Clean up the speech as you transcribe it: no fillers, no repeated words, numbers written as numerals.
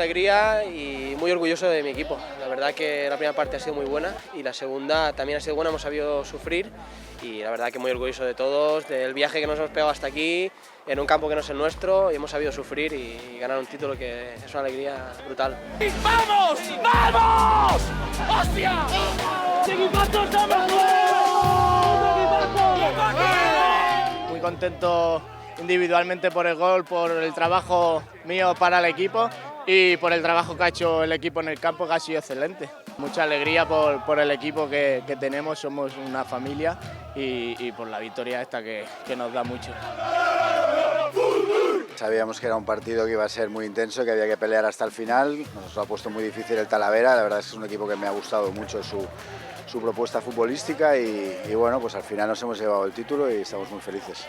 alegría y muy orgulloso de mi equipo. La verdad que la primera parte ha sido muy buena y la segunda también ha sido buena, hemos sabido sufrir y la verdad que muy orgulloso de todos, del viaje que nos hemos pegado hasta aquí, en un campo que no es el nuestro y hemos sabido sufrir y ganar un título que es una alegría brutal. ¡Vamos! ¡Vamos! ¡Hostia! Muy contento individualmente por el gol, por el trabajo mío para el equipo y por el trabajo que ha hecho el equipo en el campo, que ha sido excelente. Mucha alegría por el equipo que tenemos, somos una familia y por la victoria esta que nos da mucho. Sabíamos que era un partido que iba a ser muy intenso, que había que pelear hasta el final. Nos lo ha puesto muy difícil el Talavera, la verdad es que es un equipo que me ha gustado mucho su propuesta futbolística y bueno, pues al final nos hemos llevado el título y estamos muy felices.